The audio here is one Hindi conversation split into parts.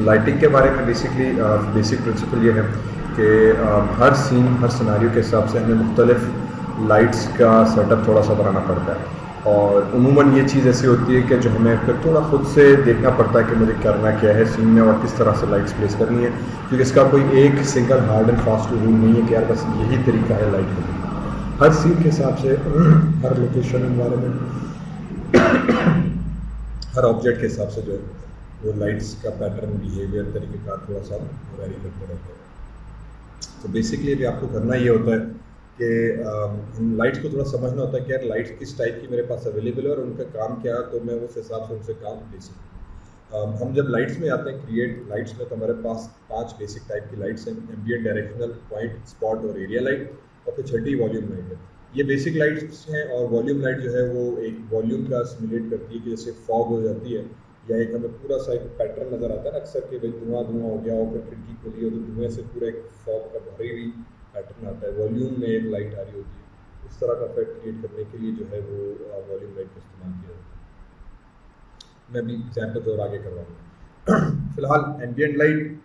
लाइटिंग के बारे में बेसिकली बेसिक प्रिंसिपल ये है कि हर सीन हर सिनारियो के हिसाब से हमें मुख्तलिफ लाइट्स का सेटअप थोड़ा सा बनाना पड़ता है। और उमूमन ये चीज़ ऐसी होती है कि जो हमें फिर थोड़ा ख़ुद से देखना पड़ता है कि मुझे करना क्या है सीन में और किस तरह से लाइट्स प्लेस करनी है, क्योंकि इसका कोई एक single hard and fast rule नहीं है कि यार बस यही तरीका है लाइट करने का। हर सीन के हिसाब से हर लोकेशन एनवायरनमेंट हर ऑब्जेक्ट के हिसाब से जो है वो लाइट्स का पैटर्न बिहेवियर तरीक़ेकार थोड़ा सा वेरी करते रहते हैं। तो बेसिकली अभी आपको करना ये होता है कि लाइट्स को थोड़ा समझना होता है कि यार लाइट्स किस टाइप की मेरे पास अवेलेबल है और उनका काम क्या है, तो मैं उस हिसाब से उनसे काम ले सकूँ। हम जब लाइट्स में आते हैं क्रिएट लाइट्स में, तो हमारे पास 5 बेसिक टाइप की लाइट्स हैं, एम्बिएंट, डायरेक्शनल, पॉइंट, स्पॉट और एरिया लाइट, और फिर छठी वॉल्यूम लाइट है। ये बेसिक लाइट्स हैं और वॉल्यूम लाइट जो है वो एक वॉल्यूम का सिमुलेट करती है कि जैसे फॉग हो जाती है या एक हमें पूरा सा एक पैटर्न नज़र आता है ना अक्सर कि भाई धुआं हो गया और फिर खिड़की खुली हो तो धुएं से पूरा एक फॉग का भरी हुई पैटर्न आता है, वॉल्यूम में एक लाइट आ रही होती है। इस तरह का इफेक्ट क्रिएट करने के लिए जो है वो वॉल्यूम लाइट का इस्तेमाल किया जाता है। मैं भी एग्जाम्पल्स और आगे करवाऊँगा। फिलहाल एम्बिएंट लाइट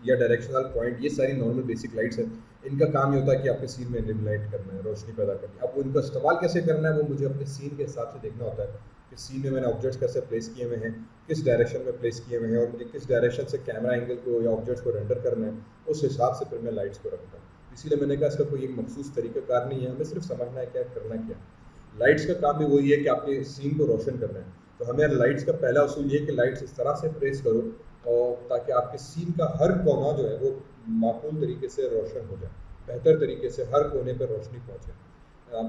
या डायरेक्शनल पॉइंट ये सारी नॉर्मल बेसिक लाइट्स हैं। इनका काम ये होता है कि आपके सीन में इल्यूमिनेट करना है, रोशनी पैदा करनी है। अब उनका इस्तेमाल कैसे करना है वो मुझे अपने सीन के हिसाब से देखना होता है कि सीन में मैंने ऑब्जेक्ट्स कैसे प्लेस किए हुए हैं, किस डायरेक्शन में प्लेस किए हुए हैं और मुझे किस डायरेक्शन से कैमरा एंगल को या ऑब्जेक्ट्स को रेंडर करना है, उस हिसाब से फिर मैं लाइट्स को रखता हूँ। इसीलिए मैंने कहा इसका कोई एक मखसूस तरीक़ाकार नहीं है, हमें सिर्फ समझना है क्या करना क्या। लाइट्स का काम भी वही है कि आपके सीन को रोशन करना है। तो हमें लाइट्स का पहला उसूल ये है कि लाइट्स इस तरह से प्लेस करो और ताकि आपके सीन का हर कोना जो है वो माकूल तरीके से रोशन हो जाए, बेहतर तरीके से हर कोने पर रोशनी पहुँचे।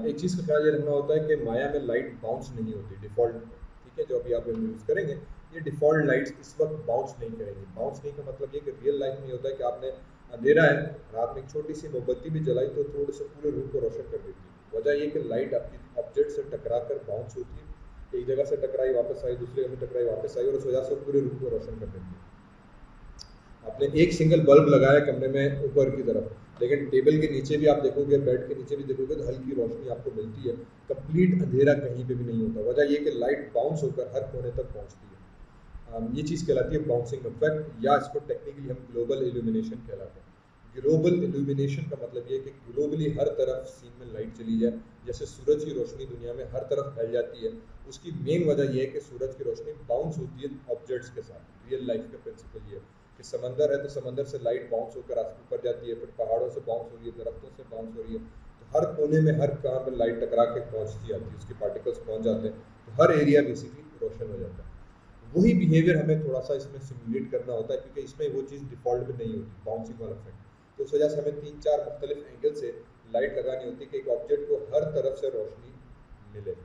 एक चीज़ का ख्याल ये रखना होता है कि माया में लाइट बाउंस नहीं होती डिफ़ॉल्ट, ठीक है, जो अभी आप यूज़ करेंगे ये डिफ़ॉल्ट लाइट्स इस वक्त बाउंस नहीं करेंगी। बाउंस नहीं का मतलब ये कि रियल लाइफ में होता है कि आपने अंधेरा है, रात में एक छोटी सी मोमबत्ती भी जलाई तो थोड़े से पूरे रूम को रोशन कर देती है। वजह ये कि लाइट आपकी ऑब्जेक्ट से टकरा कर बाउंस होती है, एक जगह से टकराई वापस आई, दूसरी जगह में टकराई वापस आई और उस वजह से पूरे रूम को रोशन कर देती है। आपने एक सिंगल बल्ब लगाया कमरे में ऊपर की तरफ, लेकिन टेबल के नीचे भी आप देखोगे, बेड के नीचे भी देखोगे तो हल्की रोशनी आपको मिलती है, कंप्लीट अंधेरा कहीं पे भी नहीं होता। वजह ये कि लाइट बाउंस होकर हर कोने तक पहुंचती है। ये चीज़ कहलाती है बाउंसिंग इफेक्ट, या इसको टेक्निकली हम ग्लोबल इल्यूमिनेशन कहलाते हैं। ग्लोबल इल्यूमिनेशन का मतलब ये है कि ग्लोबली हर तरफ सीन में लाइट चली जाए, जैसे सूरज की रोशनी दुनिया में हर तरफ फैल जाती है। उसकी मेन वजह यह है कि सूरज की रोशनी बाउंस होती है ऑब्जेक्ट्स के साथ। रियल लाइफ का प्रिंसिपल ये है कि समंदर है तो समंदर से लाइट बाउंस होकर ऊपर जाती है, फिर पहाड़ों से बाउंस हो रही है, दरख्तों से बाउंस हो रही है, तो हर कोने में हर कहाँ पर लाइट टकरा के पहुँचती आती है, उसके पार्टिकल्स पहुँच जाते हैं, तो हर एरिया बेसिकली रोशन हो जाता है। वही बिहेवियर हमें थोड़ा सा इसमें सिमुलेट करना होता है क्योंकि इसमें वो चीज़ डिफ़ॉल्ट में नहीं होती, बाउंसिंग वाला इफेक्ट। तो उस वजह से हमें 3-4 मुख्तलिफ एंगल से लाइट लगानी होती है कि एक ऑब्जेक्ट को हर तरफ से रोशनी मिले।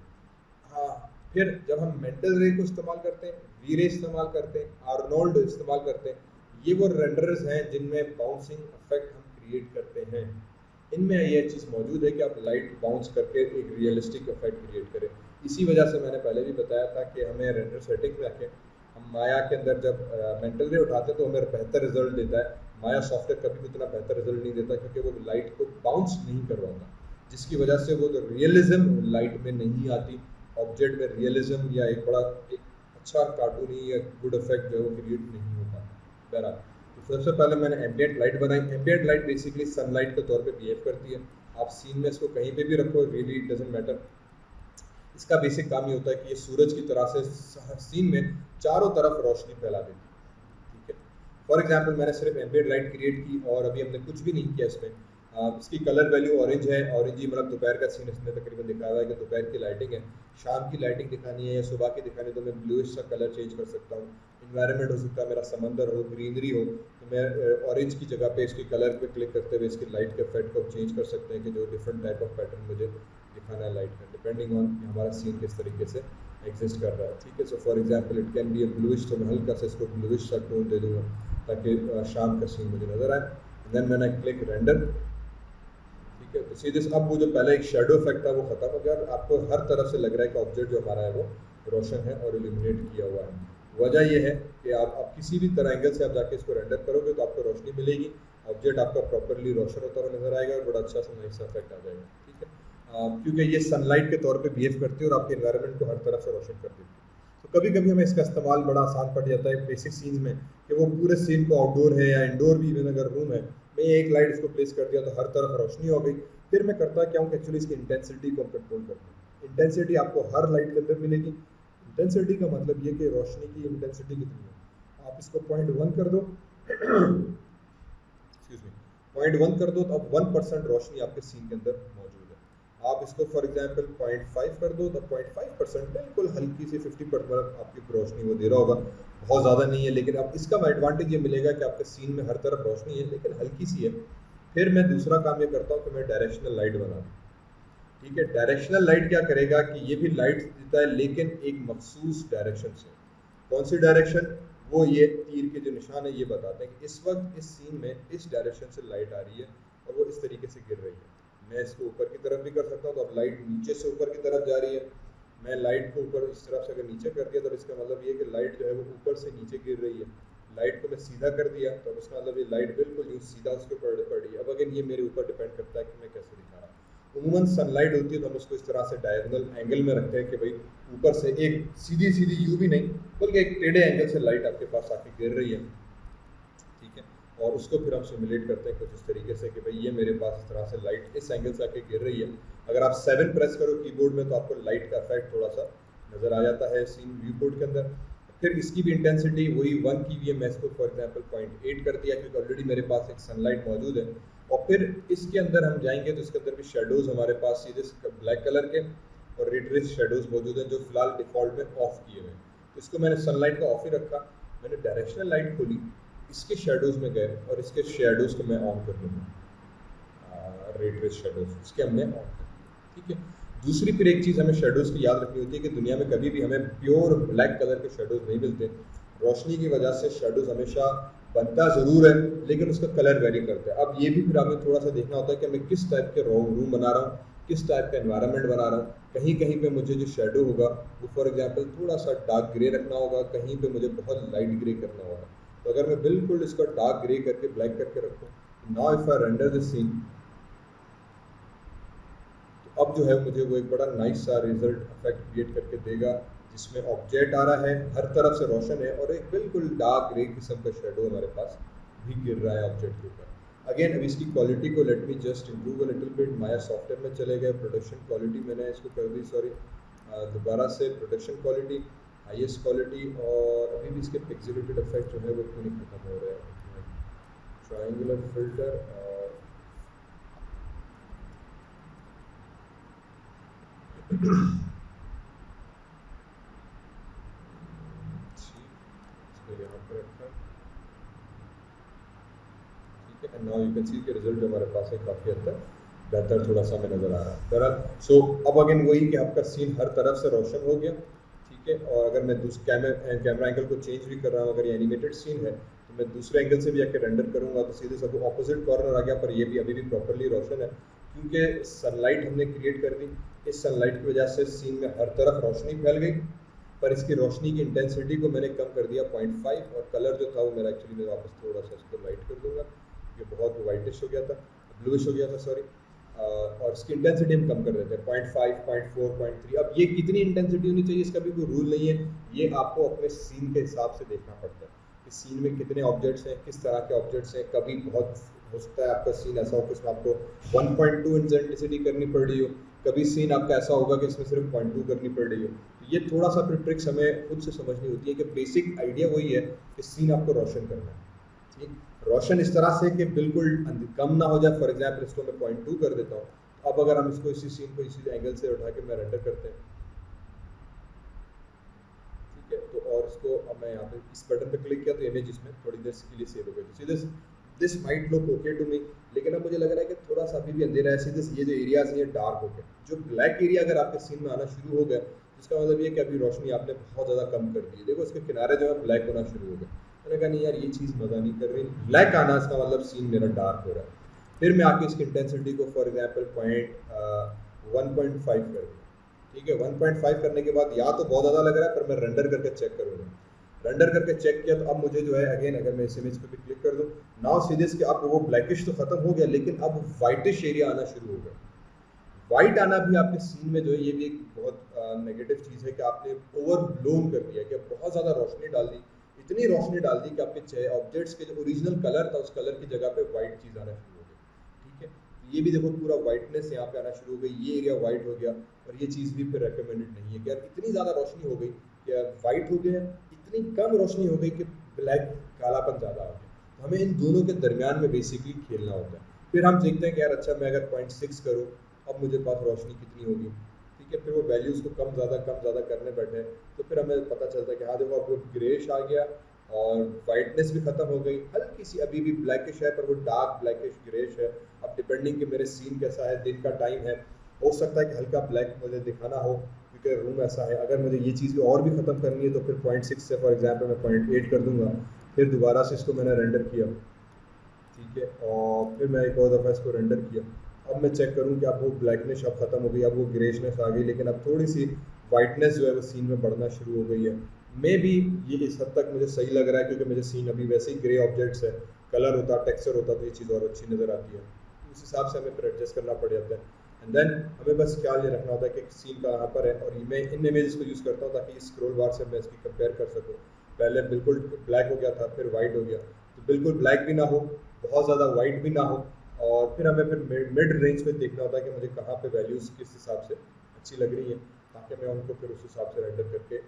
हाँ, फिर जब हम मेंटल रे को इस्तेमाल करते हैं, वी रे इस्तेमाल करते हैं, आर्नोल्ड इस्तेमाल करते हैं, ये वो रेंडर्स हैं जिनमें बाउंसिंग इफेक्ट हम क्रिएट करते हैं। इनमें यह चीज़ मौजूद है कि आप लाइट बाउंस करके एक रियलिस्टिक इफेक्ट क्रिएट करें। इसी वजह से मैंने पहले भी बताया था कि हमें रेंडर सेटिंग में आके हम माया के अंदर जब मेंटल रे उठाते हैं तो हमें बेहतर रिजल्ट देता है। माया सॉफ्टवेयर कभी भी उतना बेहतर रिजल्ट नहीं देता क्योंकि वो लाइट को बाउंस नहीं करवाता, जिसकी वजह से वो जो रियलिज्म लाइट में नहीं आती, ऑब्जेक्ट में रियलिज्म या एक बड़ा एक अच्छा कार्टूनी या गुड इफेक्ट जो है वो क्रिएट नहीं हो पाता। बहरहाल, तो सबसे पहले मैंने एम्बिएंट लाइट बनाई। एम्बिएंट लाइट बेसिकली सनलाइट के तौर पे बिहेव करती है। आप सीन में इसको कहीं पे भी रखो, रियली इट डजंट मैटर। इसका बेसिक काम ये होता है कि ये सूरज की तरह से सीन में चारों तरफ रोशनी फैला देती है, ठीक है। फॉर एग्जांपल मैंने सिर्फ एम्बिएंट लाइट क्रिएट की और अभी हमने कुछ भी नहीं किया इसमें। इसकी कलर वैल्यू ऑरेंज है, ऑरेंज ही मतलब दोपहर का सीन इसने तकरीबन दिखाया हुआ है कि दोपहर की लाइटिंग है। शाम की लाइटिंग दिखानी है या सुबह की दिखानी है तो मैं ब्लूइश सा कलर चेंज कर सकता हूँ। इन्वायरमेंट हो सकता है मेरा समंदर हो, ग्रीनरी हो, तो मैं ऑरेंज की जगह पे इसकी कलर पे क्लिक करते हुए इसकी लाइट के इफेक्ट को चेंज कर सकते हैं कि जो डिफरेंट टाइप ऑफ पैटर्न मुझे दिखाना है लाइट का, डिपेंडिंग ऑन हमारा सीन किस तरीके से एग्जिस्ट कर रहा है, ठीक है। So for example it can be A bluish, तो मैं हल्का सा इसको ब्लूइश सा टोन दे दूँगा ताकि शाम का सीन मुझे नजर आए। देन मैंने क्लिक रेंडर, ठीक है। तो सीधे अब वो जो पहले एक शेडो इफेक्ट था वो खत्म हो गया और आपको हर तरफ से लग रहा है कि ऑब्जेक्ट जो हमारा है वो रोशन है और इल्यूमिनेट किया हुआ है। वजह यह है कि आप किसी भी तरह एंगल से आप जाके इसको रेंडर करोगे तो आपको रोशनी मिलेगी, ऑब्जेक्ट आपका प्रॉपरली रोशन होता हुआ नजर आएगा और बड़ा अच्छा सा नाइस इफेक्ट आ जाएगा, ठीक है। क्योंकि ये सनलाइट के तौर पे बिहेव करती है और आपके एनवायरनमेंट को हर तरफ से रोशन कर देती है। तो कभी कभी हमें इसका इस्तेमाल बड़ा आसान पड़ जाता है बेसिक सीन्स में, कि वो पूरे सीन को आउटडोर है या इंडोर भी इवन अगर रूम है, मैं एक लाइट इसको प्लेस कर दिया तो हर तरफ रोशनी हो गई। फिर मैं करता क्या हूँ कि एक्चुअली इसकी इंटेंसिटी को कंट्रोल करता हूँ। इंटेंसिटी आपको हर लाइट के अंदर मिलेगी। इंटेंसिटी का मतलब ये कि रोशनी की इंटेंसिटी कितनी है। आप इसको 0.1 कर दो एक्सक्यूज मी 0.1 कर दो तो अब 1% रोशनी आपके सीन के अंदर मौजूद है। आप इसको फॉर एग्जांपल 0.5 कर दो तो 0.5% बिल्कुल हल्की सी 50% आपकी रोशनी वो दे रहा होगा, बहुत ज़्यादा नहीं है। लेकिन अब इसका एडवांटेज ये मिलेगा कि आपके सीन में हर तरफ रोशनी है लेकिन हल्की सी है। फिर मैं दूसरा काम ये करता हूँ कि मैं डायरेक्शनल लाइट बना दूँ। ठीक है, डायरेक्शनल लाइट क्या करेगा कि ये भी लाइट देता है लेकिन एक मखसूस डायरेक्शन से। कौन सी डायरेक्शन? वो ये तीर के जो निशान है ये बताते हैं कि इस वक्त इस सीन में इस डायरेक्शन से लाइट आ रही है और वो इस तरीके से गिर रही है। मैं इसको ऊपर की तरफ भी कर सकता हूँ, तो अब लाइट नीचे से ऊपर की तरफ जा रही है। मैं लाइट को ऊपर इस तरफ से अगर नीचे कर दिया तो इसका मतलब ये कि लाइट जो है वो ऊपर से नीचे गिर रही है। लाइट को मैं सीधा कर दिया तो उसका मतलब ये लाइट बिल्कुल यूँ सीधा उसके ऊपर पड़ रही है। अब अगर ये मेरे ऊपर डिपेंड करता है कि मैं कैसे दिखा रहा हूँ। उमूमन सनलाइट होती है तो हम उसको इस तरह से डायगोनल एंगल में रखते हैं कि भाई ऊपर से एक सीधी सीधी यू भी नहीं बल्कि एक टेढ़े एंगल से लाइट आपके पास आके गिर रही है। ठीक है, और उसको फिर हम सिमुलेट करते हैं कुछ इस तरीके से कि भाई ये मेरे पास इस तरह से लाइट इस एंगल से आके गिर रही है। अगर आप 7 प्रेस करो कीबोर्ड में तो आपको लाइट का इफेक्ट थोड़ा सा नजर आ जाता है सीन व्यू कोड के अंदर। फिर इसकी भी इंटेंसिटी वही 1 की भी है, मैं इसको फॉर एग्जांपल 0.8 कर दिया क्योंकि ऑलरेडी मेरे पास एक सनलाइट मौजूद है। और फिर इसके अंदर हम जाएंगे तो इसके अंदर भी शेडोज हमारे पास सीधे ब्लैक कलर के और रेड रेज शेडोज मौजूद हैं जो फिलहाल डिफॉल्ट में ऑफ किए हुए हैं। तो इसको मैंने सनलाइट का ऑफ ही रखा। मैंने डायरेक्शनल लाइट खोली, इसके शेडोज में गए और इसके शेडोज को मैं ऑन कर दूंगा। रेड रेज शेडोज इसके हमने ऑन कर दिए। ठीक है, दूसरी फिर एक चीज़ हमें शेडोज़ की याद रखनी होती है कि दुनिया में कभी भी हमें प्योर ब्लैक कलर के शेडोज़ नहीं मिलते। रोशनी की वजह से शेडोज़ हमेशा बनता ज़रूर है लेकिन उसका कलर वेरी करता है। अब ये भी फिर हमें थोड़ा सा देखना होता है कि मैं किस टाइप के रूम बना रहा हूँ, किस टाइप का एनवायरनमेंट बना रहा हूँ। कहीं कहीं पे मुझे जो शेडो होगा वो फॉर एग्जांपल थोड़ा सा डार्क ग्रे रखना होगा, कहीं पे मुझे बहुत लाइट ग्रे करना होगा। तो अगर मैं बिल्कुल इसको डार्क ग्रे करके ब्लैक करके रखूँ, now if I render this scene, अब जो है मुझे वो एक बड़ा नाइस सा रिजल्ट इफेक्ट क्रिएट करके देगा जिसमें ऑब्जेक्ट आ रहा है, हर तरफ से रोशन है और एक बिल्कुल डार्क ग्रे किस्म का शेडो हमारे पास भी गिर रहा है ऑब्जेक्ट के ऊपर। अगेन अब इसकी क्वालिटी को let me just improve a little bit. Maya software में चले गए, प्रोडक्शन क्वालिटी मैंने इसको कर दी, सॉरी दोबारा से प्रोडक्शन क्वालिटी हाईएस्ट क्वालिटी। और अभी भी इसके पिक्सेलेटेड इफेक्ट जो है वो क्यों नहीं खत्म हो रहा है। ट्रायंगुलर फिल्टर और यहाँ पर रखा। ठीक है, नाउ यू कैन सी के रिजल्ट हमारे पास है काफ़ी हद तक बेहतर थोड़ा सा हमें नज़र आ रहा है। बहरहाल सो अब अगेन वही कि आपका सीन हर तरफ से रोशन हो गया। ठीक है, और अगर मैं कैमरा एंगल को चेंज भी कर रहा हूँ, अगर ये एनिमेटेड सीन है तो मैं दूसरे एंगल से भी आके रेंडर करूँगा तो सीधे सब ऑपोजिट कॉर्नर आ गया, पर ये भी अभी भी प्रॉपरली रोशन है क्योंकि सनलाइट हमने क्रिएट कर दी। इस सनलाइट की वजह से सीन में हर तरफ रोशनी फैल गई, पर इसकी रोशनी की इंटेंसिटी को मैंने कम कर दिया 0.5 और कलर जो था वो मेरा एक्चुअली मैं वापस थोड़ा सा इसको लाइट कर दूंगा। ये बहुत वाइटिश हो गया था, ब्लूइश हो गया था सॉरी। और इसकी इंटेंसिटी हम कम कर देते हैं 0.5, 0.4, 0.3। अब ये कितनी इंटेंसिटी होनी चाहिए इसका भी कोई रूल नहीं है, ये आपको अपने सीन के हिसाब से देखना पड़ता है कि सीन में कितने ऑब्जेक्ट्स हैं, किस तरह के ऑब्जेक्ट्स हैं। कभी बहुत हो सकता है आपका सीन ऐसा हो कि इसमें आपको 1.2 इंटेंसिटी करनी पड़ रही हो, कभी सीन आपका ऐसा होगा कि इसमें सिर्फ 0.2 करनी पड़ रही हो। तो ये थोड़ा सा फिर ट्रिक्स हमें खुद से समझनी होती है कि बेसिक आइडिया वही है कि सीन आपको रोशन करना है। ठीक, रोशन इस तरह से कि बिल्कुल कम ना हो जाए। फॉर एग्जांपल इसको मैं 0.2 कर देता हूँ। अब अगर हम इसको इसी सीन को इसी एंगल से उठा के मैं रेंडर करते हैं, ठीक है, तो और इसको अब मैं यहाँ पे इस बटन पे क्लिक किया तो इमेज इसमें थोड़ी देर के लिए सेव हो गई। This might look okay to me, लेकिन अब मुझे लग रहा है कि थोड़ा सा अभी भी अंधेरा है। सीधे ये जो एरियाज हैं ये डार्क हो गए। जो ब्लैक एरिया अगर आपके सीन में आना शुरू हो गया इसका मतलब ये कि अभी रोशनी आपने बहुत ज़्यादा कम कर दी है। देखो इसके किनारे जो है ब्लैक होना शुरू हो गए। मैंने कहा नहीं यार ये चीज़ मज़ा नहीं कर रही, ब्लैक आना इसका मतलब सीन मेरा डार्क हो रहा है। फिर मैं आके इसकी इंटेंसिटी को फॉर एग्जाम्पल 1.5 कर दूँ। ठीक है, 1.5 करने के बाद या तो बहुत ज़्यादा लग रहा है, पर मैं रेंडर करके चेक करूँगा। रेंडर करके चेक किया तो अब मुझे जो है अगेन अगर मैं इस इमेज पे भी क्लिक कर दूं, नाउ सीधे इसके अब वो ब्लैकिश तो खत्म हो गया लेकिन अब वाइटिश एरिया आना शुरू हो गया। वाइट आना भी आपके सीन में जो है ये भी एक बहुत नेगेटिव चीज़ है कि आपने ओवर ब्लोन कर दिया, कि बहुत ज़्यादा रोशनी डाल दी, इतनी रोशनी डाल दी कि आपके ऑब्जेक्ट्स के जो ओरिजिनल कलर था उस कलर की जगह पे वाइट चीज़ आना शुरू हो गई। ठीक है, ये भी देखो पूरा वाइटनेस यहाँ पे आना शुरू हो गई, ये एरिया वाइट हो गया, और ये चीज़ भी फिर रिकमेंडेड नहीं है कि यार इतनी ज़्यादा रोशनी हो गई कि वाइट हो गया, इतनी कम रोशनी हो गई कि ब्लैक कालापन ज़्यादा आ गया। तो हमें इन दोनों के दरमियान में बेसिकली खेलना होता है। फिर हम देखते हैं कि यार अच्छा मैं अगर 0.6 करूँ, अब मुझे पास रोशनी कितनी होगी। ठीक है, फिर वो वैल्यूज़ को कम ज़्यादा करने बैठे, तो फिर हमें पता चलता है कि हाँ देखो अब ग्रेश आ गया और वाइटनेस भी ख़त्म हो गई, हल्की सी अभी भी ब्लैकिश है पर वो डार्क ब्लैकिश ग्रेश है। अब डिपेंडिंग कि मेरे सीन कैसा है, दिन का टाइम है, हो सकता है कि हल्का ब्लैक मुझे दिखाना हो क्योंकि रूम ऐसा है। अगर मुझे ये चीज़ और भी ख़त्म करनी है तो फिर 0.6 से फॉर एग्जांपल मैं 0.8 कर दूंगा, फिर दोबारा से इसको मैंने रेंडर किया। ठीक है, और फिर मैं एक और दफ़ा इसको रेंडर किया। अब मैं चेक करूँ कि अब वो ब्लैकनेस अब ख़त्म हो गई, अब वो ग्रेशनेस आ गई, लेकिन अब थोड़ी सी वाइटनेस जो है वो सीन में बढ़ना शुरू हो गई है। मे बी ये इस हद तक मुझे सही लग रहा है क्योंकि मुझे सीन अभी वैसे ही ग्रे ऑब्जेक्ट्स है, कलर होता टेक्सचर होता तो ये चीज़ और अच्छी नज़र आती है। उस हिसाब से हमें फिर एडजस्ट करना पड़ जाता है। एंड देन हमें बस ख्याल ये रखना होता है कि सीन कहाँ पर है, और मैं इन इमेजेस को यूज़ करता हूँ ताकि इस स्क्रॉल बार से मैं इसकी कंपेयर कर सकूँ। पहले बिल्कुल ब्लैक हो गया था, फिर वाइट हो गया, तो बिल्कुल ब्लैक भी ना हो, बहुत ज़्यादा वाइट भी ना हो, और फिर हमें फिर मिड रेंज में देखना होता है कि मुझे कहाँ पे वैल्यूज़ किस हिसाब से अच्छी लग रही है, ताकि मैं उनको फिर उस हिसाब से रेंडर करके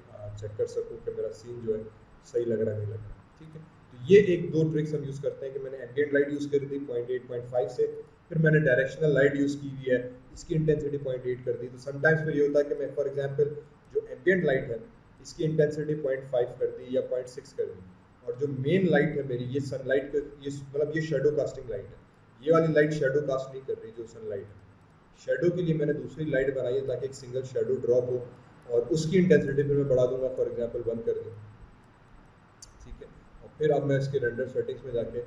चेक कर सकूँ कि मेरा सीन जो है सही लग रहा है नहीं लग रहा। ठीक है, तो ये एक दो ट्रिक्स हम यूज़ करते हैं कि मैंने एम्बिएंट लाइट यूज़ करी थी 0.8 0.5 से, फिर मैंने डायरेक्शनल लाइट यूज़ की हुई है, इसकी इंटेंसिटी 0.8 कर दी। तो समटाइम्स फिर ये होता है कि मैं फॉर एग्जाम्पल जो एम्बिएंट लाइट है इसकी इंटेंसिटी 0.5 कर दी या 0.6 कर दी, और जो मेन लाइट है मेरी, ये सनलाइट का ये मतलब ये शेडो कास्टिंग लाइट है, ये वाली लाइट शेडो कास्ट नहीं कर रही जो सनलाइट है। शेडो के लिए मैंने दूसरी लाइट बनाई है ताकि एक सिंगल शेडो ड्रॉप हो, और उसकी इंटेंसिटी फिर मैं बढ़ा दूंगा, फॉर एग्जांपल 1 कर दूँ। ठीक है, और फिर अब मैं इसके रेंडर सेटिंग्स में जाके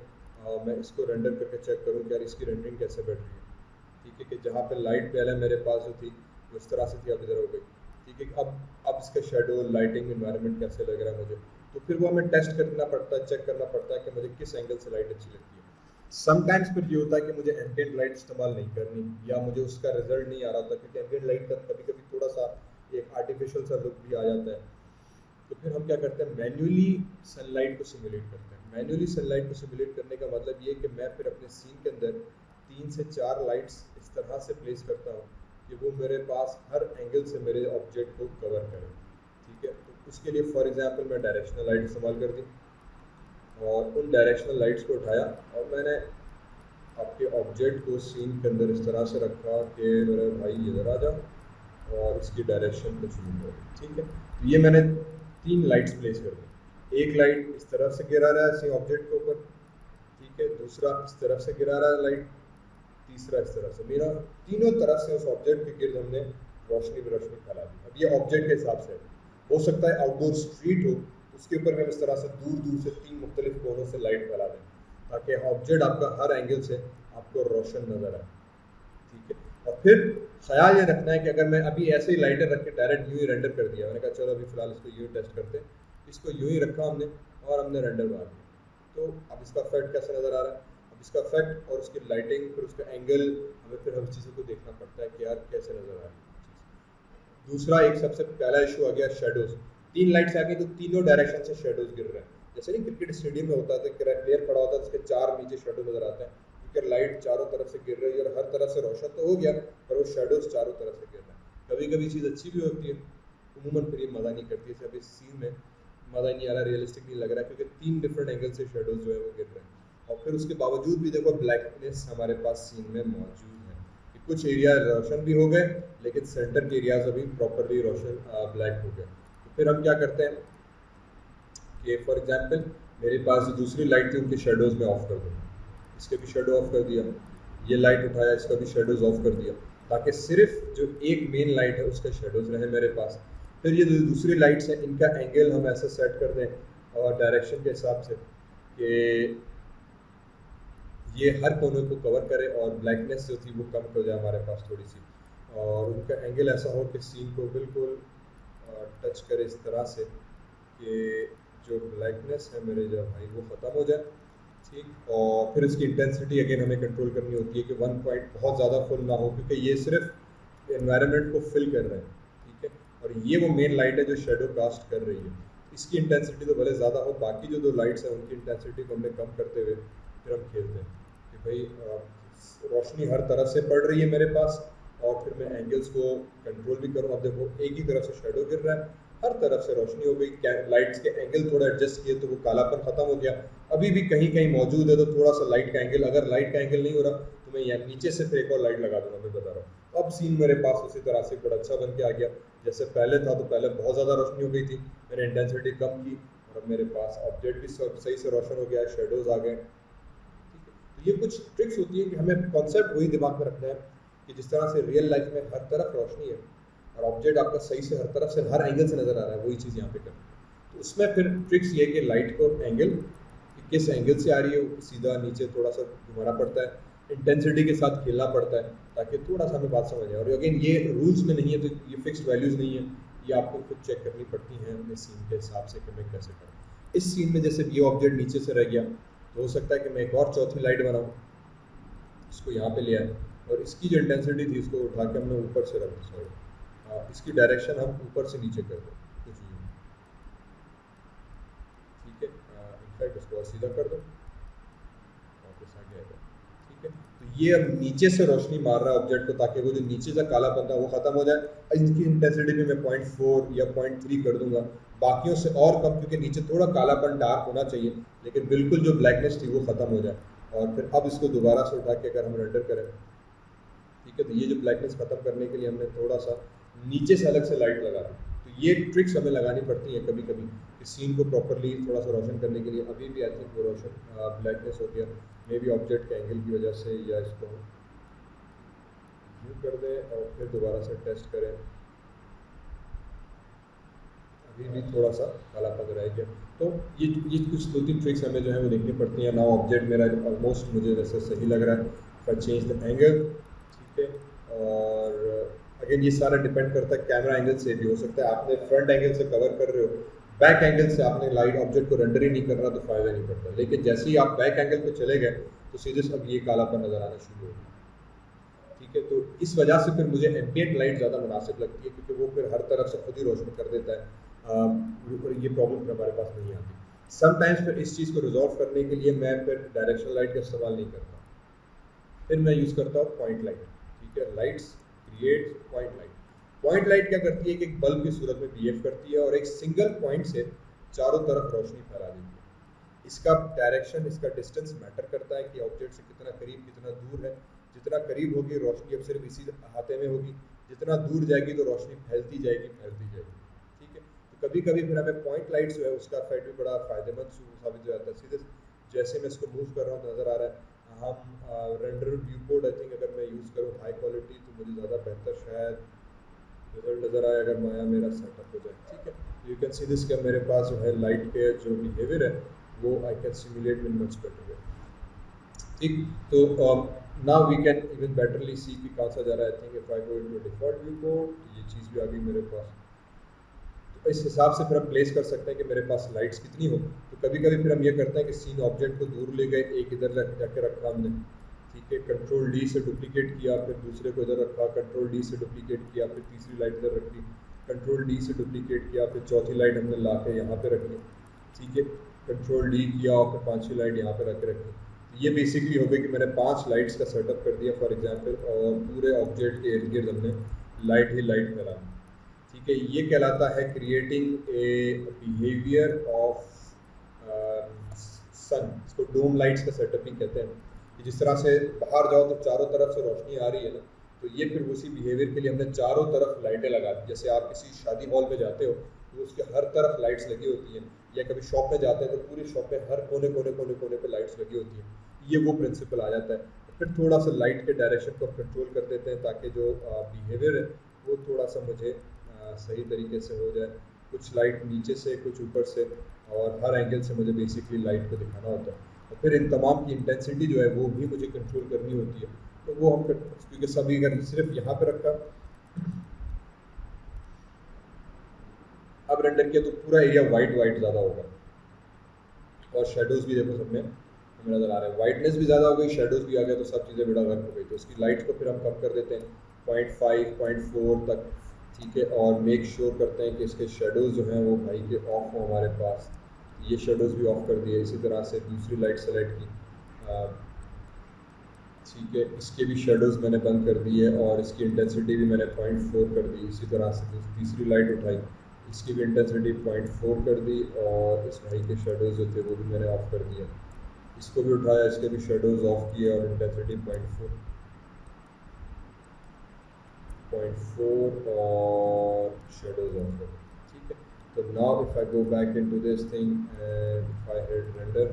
मैं इसको रेंडर करके चेक करूँ कि यार इसकी रेंडरिंग कैसे बैठ रही है। ठीक है, कि जहाँ पे लाइट पहले मेरे पास जो थी वो इस तरह से थी, अब इधर हो गई। ठीक है, अब इसका शेडो लाइटिंग इन्वायरमेंट कैसे लग रहा है मुझे, तो फिर वो हमें टेस्ट करना पड़ता है, चेक करना पड़ता है कि मुझे किस एंगल से लाइट अच्छी लगती है। समटाइम्स फिर ये होता है कि मुझे एम्बिएंट लाइट इस्तेमाल नहीं करनी, या मुझे उसका रिजल्ट नहीं आ रहा था क्योंकि एम्बिएंट लाइट का कभी कभी थोड़ा सा एक आर्टिफिशियल सा लुक भी आ जाता है। तो फिर हम क्या करते हैं, मैन्युअली सनलाइट को सिमुलेट करते हैं। मैन्युअली सनलाइट को सिमुलेट करने का मतलब ये कि मैं फिर अपने सीन के अंदर 3 से 4 लाइट्स इस तरह से प्लेस करता हूँ कि वो मेरे पास हर एंगल से मेरे ऑब्जेक्ट को कवर करे। ठीक है, तो उसके लिए फॉर एग्जांपल मैं डायरेक्शनल लाइट इस्तेमाल कर दी, और उन डायरेक्शनल लाइट्स को उठाया और मैंने आपके ऑब्जेक्ट को सीन के अंदर इस तरह से रखा कि मेरे भाई इधर आ जाओ और इसकी डायरेक्शन को चूज करो। ठीक है, तो ये मैंने 3 लाइट्स प्लेस कर दी। एक लाइट इस तरफ से गिरा रहा है इसी ऑब्जेक्ट के ऊपर, ठीक है, दूसरा इस तरफ से गिरा रहा है लाइट, तीसरा इस तरफ से। मेरा तीनों तरफ से उस ऑब्जेक्ट के गिर्द हमने रोशनी फैला दी। अब ये ऑब्जेक्ट के हिसाब से हो सकता है आउटडोर स्ट्रीट हो, उसके ऊपर हम इस तरह से दूर दूर से 3 मुख्तलिफ कोनों से लाइट फैला दें ताकि ऑब्जेक्ट आपका हर एंगल से आपको रोशन नजर आए। ठीक है, और फिर ख्याल ये रखना है कि अगर मैं अभी ऐसे ही लाइटर रख के डायरेक्ट यूं ही रेंडर कर दिया, मैंने कहा चलो अभी फिलहाल इसको यूं ही टेस्ट करते हैं, इसको यूं ही रखा हमने और हमने रेंडर मार दिया, तो अब इसका इफेक्ट कैसे नज़र आ रहा है। अब इसका इफेक्ट और उसकी लाइटिंग फिर उसका एंगल हमें फिर हर चीज़ों को देखना पड़ता है कि यार कैसे नज़र आ रहा है। दूसरा एक सबसे पहला इशू आ गया शेडोज। 3 लाइट्स आ गई तो तीनों डायरेक्शन से शेडोज गिर रहे हैं। जैसे नहीं क्रिकेट स्टेडियम में होता है, प्लेयर खड़ा होता है उसके 4 नीचे शेडो नजर आते हैं क्योंकि लाइट चारों तरफ से गिर रही है और हर तरफ से रोशन तो हो गया पर वो शेडोज चारों तरफ से गिर रहे हैं। कभी कभी चीज़ अच्छी भी होती है, उमूमन फिर ये मज़ा नहीं करती है। अभी सीन में मज़ा नहीं आ रहा, रियलिस्टिक नहीं लग रहा क्योंकि 3 डिफरेंट एंगल से शेडोज जो है वो गिर रहे हैं। और फिर उसके बावजूद भी देखो ब्लैकनेस हमारे पास सीन में मौजूद है कि कुछ एरिया रोशन भी हो गए लेकिन सेंटर के एरियाज अभी प्रॉपरली रोशन ब्लैक हो गए। तो फिर हम क्या करते हैं कि फॉर एग्जांपल मेरे पास जो दूसरी लाइट थी उनके शेडोज़ में ऑफ कर दूँ, इसके भी शेडो ऑफ कर दिया, ये लाइट उठाया इसका भी शेडोज़ ऑफ कर दिया ताकि सिर्फ जो एक मेन लाइट है उसके शेडोज़ रहे मेरे पास। फिर ये जो दूसरी लाइट्स हैं इनका एंगल हम ऐसे सेट कर दें और डायरेक्शन के हिसाब से कि ये हर कोने को कवर करे और ब्लैकनेस जो थी वो कम हो जाए हमारे पास थोड़ी सी, और उनका एंगल ऐसा हो कि सीन को बिल्कुल टच करे इस तरह से कि जो ब्लैकनेस है मेरे जो भाई वो ख़त्म हो जाए। ठीक, और फिर इसकी इंटेंसिटी अगेन हमें कंट्रोल करनी होती है कि 1 पॉइंट बहुत ज़्यादा फुल ना हो क्योंकि ये सिर्फ एनवायरनमेंट को फिल कर रहे हैं, ठीक है। और ये वो मेन लाइट है जो शेडो कास्ट कर रही है। इसकी इंटेंसिटी तो भले ज़्यादा हो, बाकी जो दो लाइट्स हैं उनकी इंटेंसिटी को हमने कम करते हुए फिर हम खेलते हैं कि भाई रोशनी हर तरफ से पड़ रही है मेरे पास, और फिर मैं एंगल्स को कंट्रोल भी करूँ। अब देखो एक ही तरफ से शेडो गिर रहा है, हर तरफ से रोशनी हो गई, लाइट्स के एंगल थोड़ा एडजस्ट किए तो वो कालापन खत्म हो गया। अभी भी कहीं कहीं मौजूद है तो थोड़ा सा लाइट का एंगल, अगर लाइट का एंगल नहीं हो रहा तो मैं यहाँ नीचे से फिर एक और लाइट लगा दूंगा, मैं बता रहा हूँ। अब सीन मेरे पास उसी तरह से बड़ा अच्छा बन के आ गया। जैसे पहले था तो पहले बहुत ज़्यादा रोशनी हो गई थी, मैंने इंटेंसिटी कम की और अब मेरे पास ऑब्जेक्ट भी सही से रोशन हो गया, शेडोज आ गए, ठीक है। तो ये कुछ ट्रिक्स होती है कि हमें कॉन्सेप्ट वही दिमाग में रखना है कि जिस तरह से रियल लाइफ में हर तरफ रोशनी है और ऑब्जेक्ट आपका सही से हर तरफ से हर एंगल से नजर आ रहा है, वही चीज़ यहाँ पे करनी है। तो उसमें फिर ट्रिक्स ये कि लाइट को एंगल किस एंगल से आ रही है, सीधा नीचे थोड़ा सा घुमाना पड़ता है, इंटेंसिटी के साथ खेलना पड़ता है ताकि थोड़ा सा हमें बात समझ आए। और अगेन ये रूल्स में नहीं है, तो ये फिक्स्ड वैल्यूज़ नहीं है, ये आपको खुद चेक करनी पड़ती हैं अपने सीन के हिसाब से कि मैं कैसे करूँ। इस सीन में जैसे ये ऑब्जेक्ट नीचे से रह गया तो हो सकता है कि मैं एक और चौथी लाइट बनाऊँ, इसको यहाँ पे ले आए और इसकी जो इंटेंसिटी थी उसको उठा के हमने ऊपर से रख दी, सॉरी इसकी डायरेक्शन हम ऊपर से नीचे कर दें कुछ यूँ, ठीक है। इनफैक्ट इसको और सीधा कर दो, वापस आ गया, ठीक है। तो ये अब नीचे से रोशनी मार रहा है ऑब्जेक्ट को ताकि वो जो नीचे से कालापन था वो खत्म हो जाए। इसकी इंटेंसिटी भी मैं 0.4 या 0.3 कर दूंगा, बाकियों से और कम, क्योंकि नीचे थोड़ा कालापन डार्क होना चाहिए लेकिन बिल्कुल जो ब्लैकनेस थी वो खत्म हो जाए। और फिर अब इसको दोबारा से उठा के अगर हम रेंडर करें, ठीक है, तो ये जो ब्लैकनेस खत्म करने के लिए हमने थोड़ा सा नीचे से अलग से लाइट लगा दी। तो ये ट्रिक्स हमें लगानी पड़ती हैं कभी कभी कि सीन को प्रॉपरली थोड़ा सा रोशन करने के लिए। अभी भी आई थिंक वो रोशन ब्लैकनेस हो गया, मे बी ऑब्जेक्ट के एंगल की वजह से, या इसको व्यू कर दें और फिर दोबारा से टेस्ट करें, अभी भी थोड़ा सा कालापन रह गया। तो ये कुछ 2-3 ट्रिक्स हमें जो है वो देखनी पड़ती हैं। नाउ ऑब्जेक्ट मेरा ऑलमोस्ट मुझे वैसे सही लग रहा है, फॉर चेंज द एंगल, ठीक है। और अगेन ये सारा डिपेंड करता है कैमरा एंगल से भी, हो सकता है आपने फ्रंट एंगल से कवर कर रहे हो, बैक एंगल से आपने लाइट ऑब्जेक्ट को रेंडर ही नहीं कर रहा तो फायदा नहीं पड़ता, लेकिन जैसे ही आप बैक एंगल पे चले गए तो सीधे अब ये कालापन नजर आना शुरू हो गया, ठीक है। तो इस वजह से फिर मुझे एम्बिएंट लाइट ज़्यादा मुनासिब लगती है क्योंकि वो फिर हर तरफ से खुद ही रोशन कर देता है, ये प्रॉब्लम हमारे पास नहीं आती। समटाइम्स फिर इस चीज़ को रिजॉल्व करने के लिए मैं फिर डायरेक्शनल लाइट का इस्तेमाल नहीं करता, फिर मैं यूज़ करता हूँ पॉइंट लाइट, ठीक है। Lights create point light. Point light क्या करती है कि एक बल्ब की सूरत में बिहेव करती है और एक सिंगल पॉइंट से चारों तरफ रोशनी फैला देती है। इसका डायरेक्शन, इसका डिस्टेंस मैटर करता है कि ऑब्जेक्ट से कितना करीब कितना दूर है। जितना करीब होगी रोशनी अब सिर्फ इसी अहाते में होगी, जितना दूर जाएगी तो रोशनी फैलती जाएगी फैलती जाएगी, ठीक है। तो कभी कभी फिर हमें पॉइंट लाइट जो है उसका इफेक्ट भी बड़ा फ़ायदेमंद साबित हो जाता है। सीधे जैसे मैं इसको मूव कर रहा हूँ नज़र आ रहा है, हम render view code I think अगर मैं यूज़ करूँ हाई क्वालिटी तो मुझे ज़्यादा बेहतर शायद रिजल्ट नज़र आए अगर मेरा सेटअप हो जाए, ठीक है। यू कैन सी दिस, मेरे पास जो है लाइट के जो बिहेवियर है वो I can simulate in much better way, ठीक। तो now we can even betterly see कि कहाँ सा जा रहा है। I think if I go into default view code, ये चीज़ भी आ गई मेरे पास। तो इस हिसाब से फिर हम प्लेस कर सकते हैं कि मेरे पास लाइट्स कितनी हो। तो कभी कभी फिर हम ये करते हैं कि सीन ऑब्जेक्ट को दूर ले गए, एक इधर जाके रखा हमने, ठीक है, कंट्रोल डी से डुप्लीकेट किया, फिर दूसरे को इधर रखा, कंट्रोल डी से डुप्लीकेट किया, फिर तीसरी लाइट इधर रखी, कंट्रोल डी से डुप्लीकेट किया, फिर चौथी लाइट हमने ला के यहाँ पे रखी, ठीक है, कंट्रोल डी किया और फिर पांचवी लाइट यहाँ पे रख के रखी। तो ये बेसिकली हो गई कि मैंने 5 लाइट्स का सेटअप कर दिया फॉर एग्जांपल, और पूरे ऑब्जेक्ट के इर्द गिर्द हमने लाइट ही लाइट फैला, ठीक है। ये कहलाता है क्रिएटिंग ए बिहेवियर ऑफ सन, इसको डोम लाइट्स का सेटअप भी कहते हैं कि जिस तरह से बाहर जाओ तो चारों तरफ से रोशनी आ रही है ना, तो ये फिर उसी बिहेवियर के लिए हमने चारों तरफ लाइटें लगा दी। जैसे आप किसी शादी हॉल में जाते हो तो उसके हर तरफ लाइट्स लगी होती हैं, या कभी शॉप में जाते हैं तो पूरी शॉप में हर कोने कोने कोने कोने पे लाइट्स लगी होती हैं, ये वो प्रिंसिपल आ जाता है। फिर थोड़ा सा लाइट के डायरेक्शन को कंट्रोल कर देते हैं ताकि जो बिहेवियर है वो थोड़ा सा मुझे सही तरीके से हो जाए। कुछ लाइट नीचे से, कुछ ऊपर से, और हर एंगल से मुझे बेसिकली लाइट को दिखाना होता है। और फिर इन तमाम की इंटेंसिटी जो है वो भी मुझे कंट्रोल करनी होती है, तो वो हम क्योंकि सभी अगर सिर्फ यहाँ पे रखा अब रेंडर किया तो पूरा एरिया वाइट वाइट ज़्यादा होगा, और शेडोज़ भी देखो सब में हमें नज़र आ रहा है, वाइटनेस भी ज़्यादा हो गई, शेडोज़ भी आ गया, तो सब चीज़ें बड़ा गर्क हो गई। तो उसकी लाइट को फिर हम कम कर देते हैं, 0.5 0.4 तक, ठीक है। और मेक श्योर करते हैं कि इसके शेडोज़ जो हैं वो भाई के ऑफ हो हमारे पास। ये शेडोज़ भी ऑफ कर दिए। इसी तरह से दूसरी लाइट सेलेक्ट की, ठीक है, इसके भी शेडोज़ मैंने बंद कर दिए और इसकी इंटेंसिटी भी मैंने 0.4 कर दी। इसी तरह से तीसरी लाइट उठाई, इसकी भी इंटेंसिटी 0.4 कर दी और इस भाई के शेडोज़ जो थे वो भी मैंने ऑफ कर दिया। इसको भी उठाया, इसके भी शेडोज़ ऑफ किए और इंटेंसिटी 0.4 और शेडोज़ ऑफ कर दी, ठीक है। तो now if I go back into this thing and if I hit render,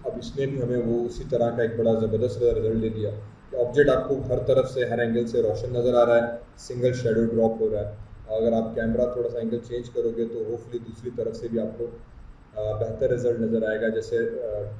अब इसने भी हमें वो उसी तरह का एक बड़ा ज़बरदस्त रिजल्ट दे दिया कि ऑब्जेक्ट आपको हर तरफ से, हर एंगल से रोशन नज़र आ रहा है, सिंगल शेडो ड्रॉप हो रहा है। अगर आप कैमरा थोड़ा सा एंगल चेंज करोगे तो होपफुली दूसरी तरफ से भी आपको बेहतर रिजल्ट नज़र आएगा। जैसे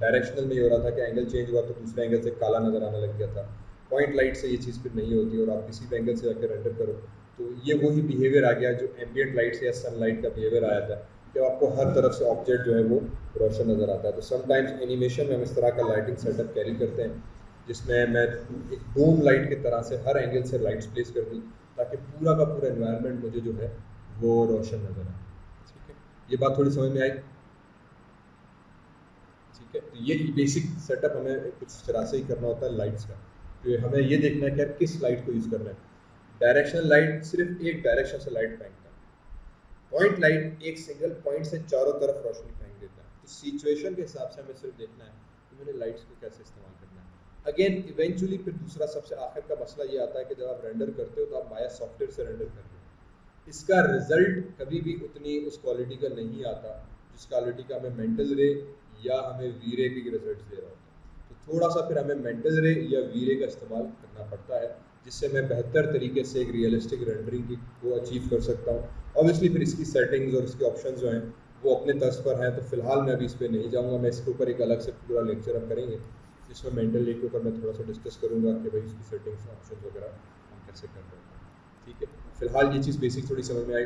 डायरेक्शनल में ये हो रहा था कि एंगल चेंज हुआ तो दूसरे एंगल से काला नज़र आने लग गया था। पॉइंट लाइट से ये चीज़ फिर नहीं होती और आप किसी भी एंगल से जाकर रेंडर करो तो ये वही बिहेवियर आ गया जो एम्बियंट लाइट से या सनलाइट का बिहेवियर आया था कि आपको हर तरफ से ऑब्जेक्ट जो है वो रोशन नज़र आता है। तो समटाइम्स एनिमेशन में हम इस तरह का लाइटिंग सेटअप कैरी करते हैं जिसमें मैं एक डोम लाइट की तरह से हर एंगल से लाइट्स प्लेस कर दी ताकि पूरा का पूरा एनवायरनमेंट मुझे जो है वो रोशन नज़र आए, ठीक है। ये बात थोड़ी समझ में आई, ठीक है। तो ये बेसिक सेटअप हमें कुछ तरह से ही करना होता है लाइट्स का। तो हमें ये देखना है कि यार किस लाइट को यूज़ करना है। डायरेक्शनल लाइट सिर्फ एक डायरेक्शन से लाइट फेंकता है, पॉइंट लाइट एक सिंगल पॉइंट से चारों तरफ रोशनी फेंक देता है। तो सिचुएशन के हिसाब से हमें सिर्फ देखना है कि मैंने लाइट्स को कैसे इस्तेमाल करना है। अगेन इवेंचुअली फिर दूसरा सबसे आखिर का मसला ये आता है कि जब आप रेंडर करते हो तो आप माया सॉफ्टवेयर से रेंडर कर रहे हो, इसका रिजल्ट कभी भी उतनी उस क्वालिटी का नहीं आता जिस क्वालिटी का हमें मेंटल रे या हमें वी रे की रिजल्ट दे रहा होता है। तो थोड़ा सा फिर हमें मेंटल रे या वी रे का इस्तेमाल करना पड़ता है जिससे मैं बेहतर तरीके से एक रियलिस्टिक रेंडरिंग को अचीव कर सकता हूँ। ऑब्वियसली फिर इसकी सेटिंग्स और इसके ऑप्शंस जो हैं वो अपने तर्ज पर हैं, तो फिलहाल मैं अभी इस पर नहीं जाऊँगा। मैं इसके ऊपर एक अलग से पूरा लेक्चर हम करेंगे जिसमें मेंटल रे के ऊपर मैं थोड़ा सा डिस्कस करूँगा कि भाई इसकी सेटिंग्स ऑप्शन वगैरह हम कैसे कर रहे हैं, ठीक है। फिलहाल ये चीज़ बेसिक थोड़ी समझ में आई।